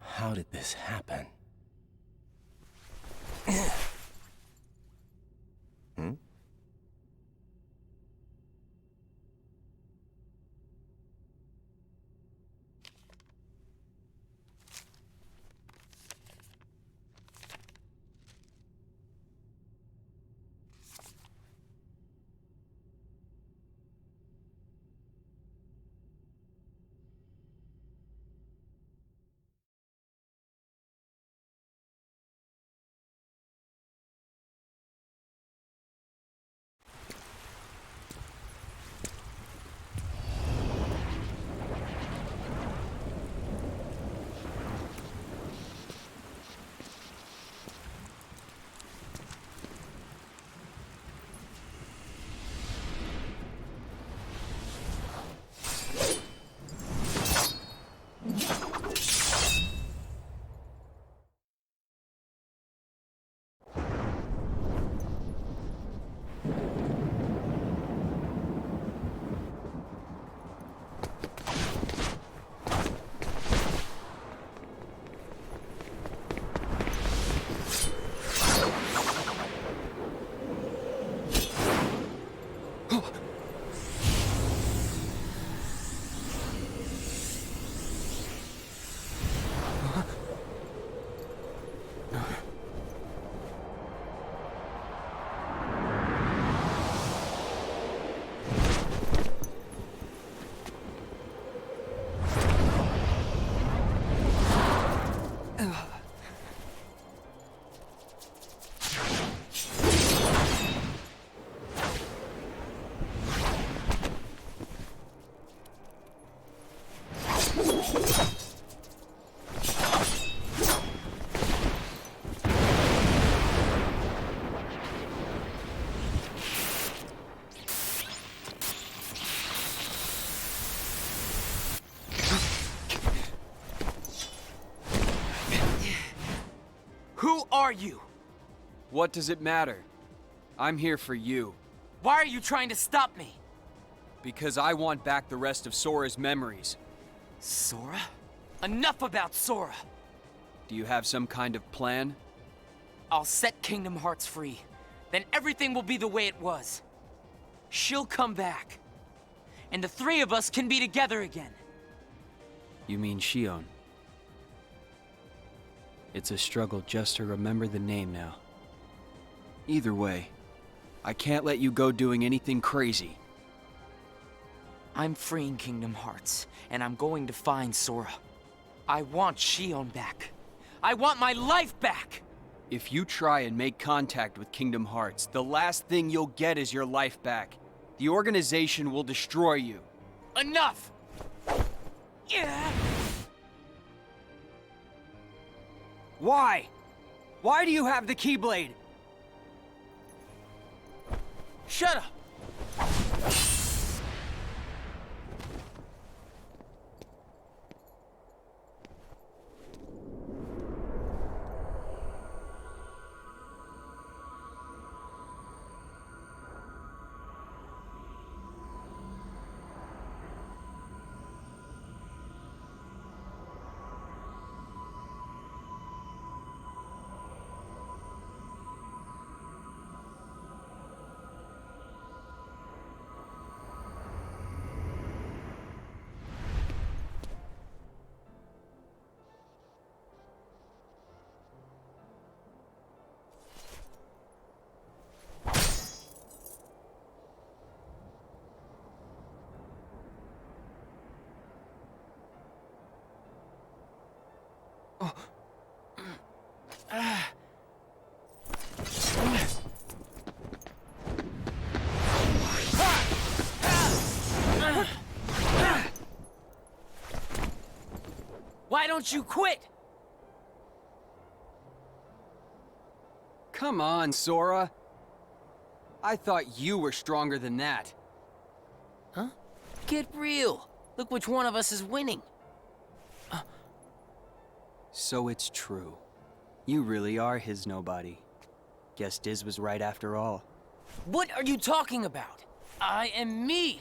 How did this happen? Hmm? Who are you? What does it matter? I'm here for you. Why are you trying to stop me? Because I want back the rest of Sora's memories. Sora? Enough about Sora! Do you have some kind of plan? I'll set Kingdom Hearts free. Then everything will be the way it was. She'll come back. And the three of us can be together again. You mean Shion? It's a struggle just to remember the name now. Either way, I can't let you go doing anything crazy. I'm freeing Kingdom Hearts, and I'm going to find Sora. I want Shion back. I want my life back! If you try and make contact with Kingdom Hearts, the last thing you'll get is your life back. The organization will destroy you. Enough! Yeah. Why? Why do you have the Keyblade? Shut up! Why don't you quit? Come on, Sora. I thought you were stronger than that. Huh? Get real. Look which one of us is winning. So it's true. You really are his nobody. Guess Diz was right after all. What are you talking about? I am me.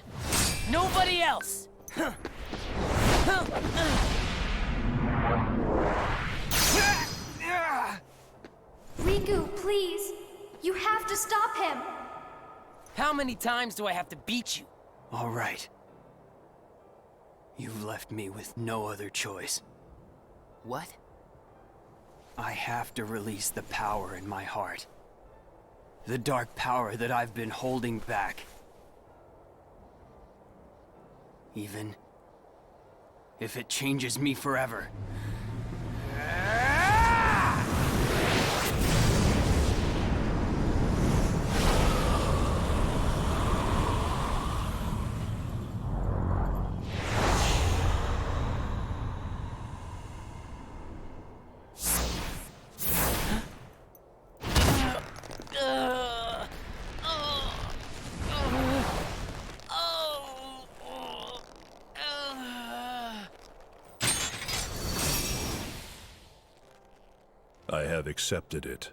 Nobody else. Riku, please! You have to stop him! How many times do I have to beat you? All right. You've left me with no other choice. What? I have to release the power in my heart. The dark power that I've been holding back. Even if it changes me forever. I have accepted it.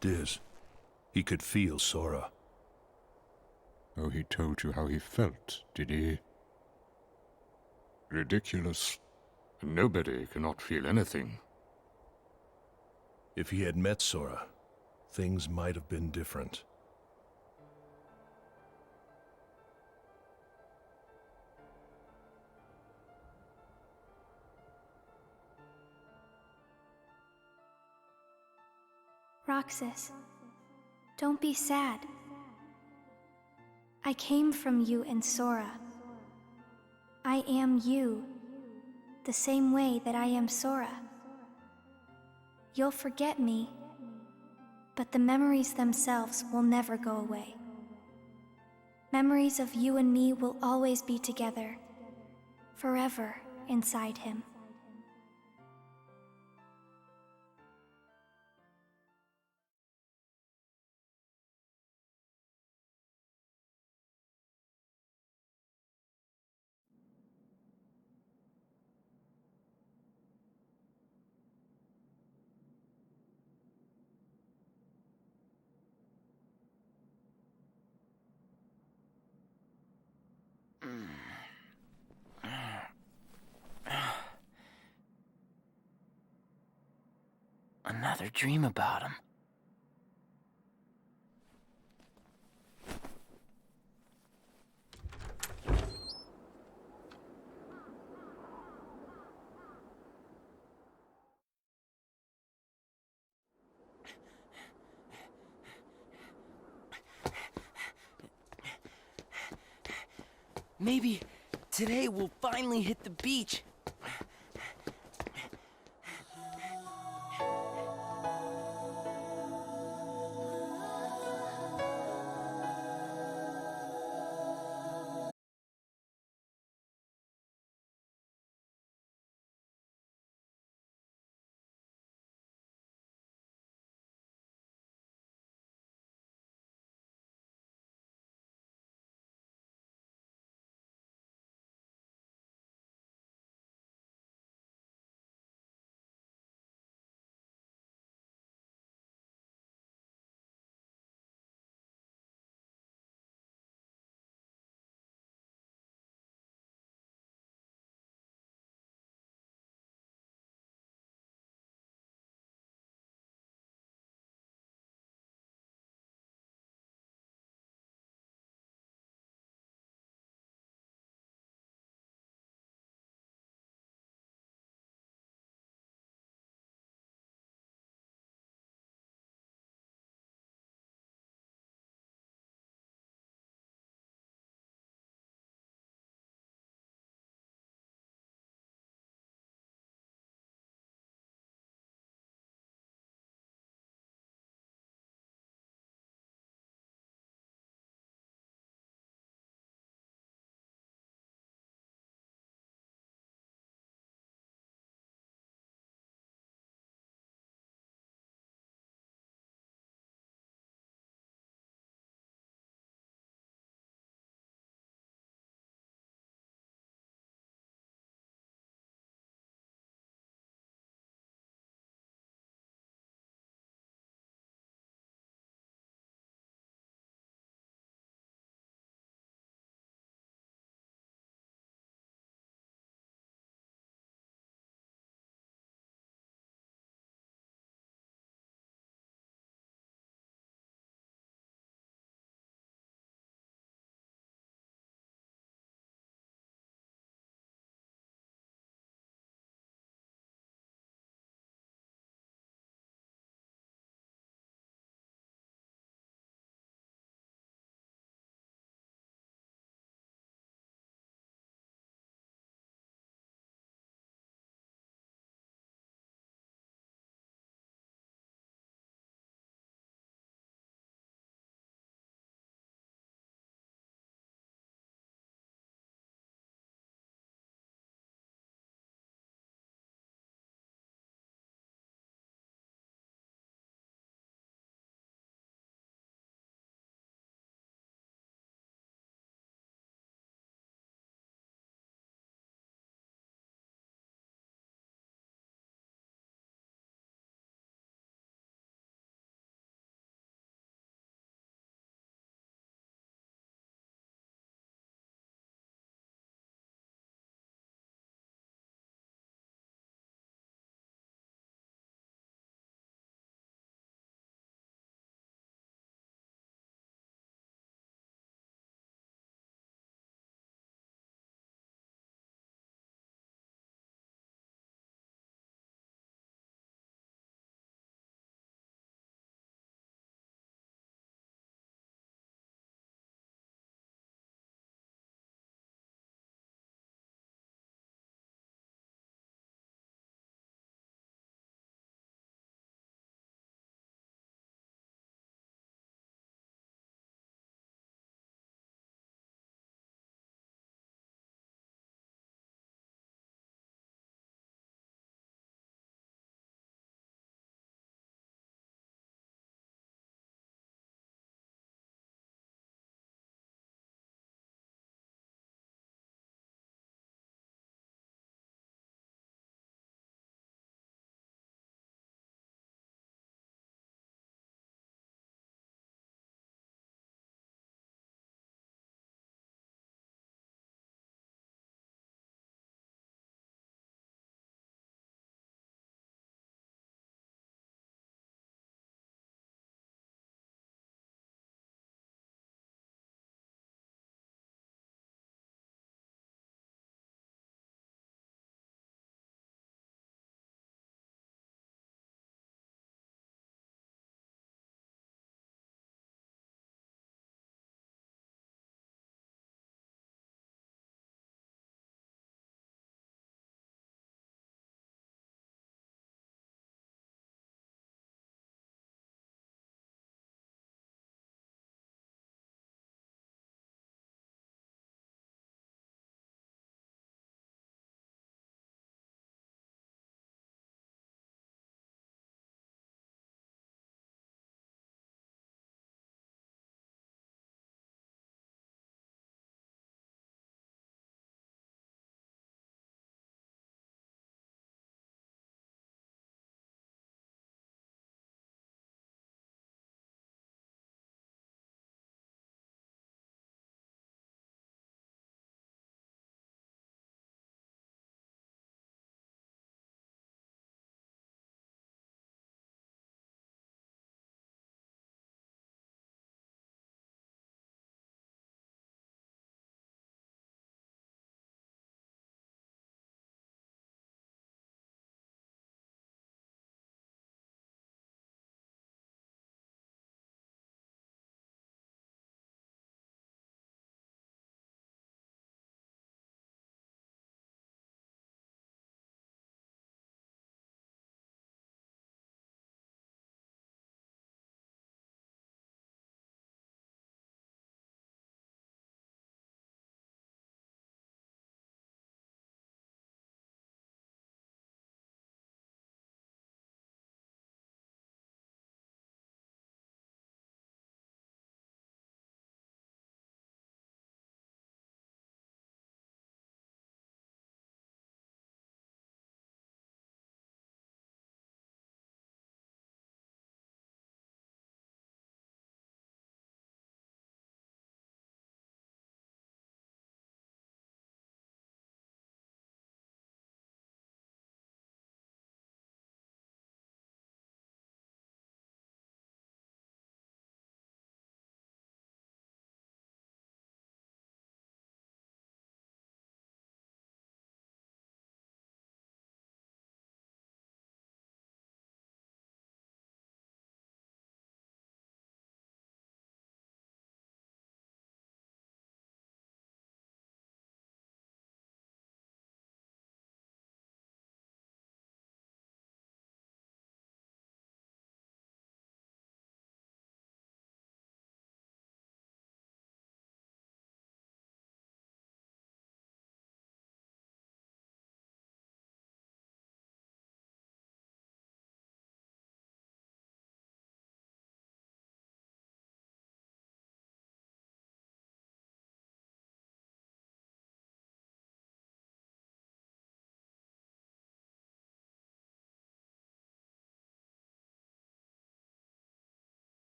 Diz, he could feel Sora. Oh, he told you how he felt, did he? Ridiculous. Nobody cannot feel anything. If he had met Sora, things might have been different. Roxas, don't be sad. I came from you and Sora. I am you, the same way that I am Sora. You'll forget me, but the memories themselves will never go away. Memories of you and me will always be together, forever inside him. Another dream about him. Maybe today we'll finally hit the beach.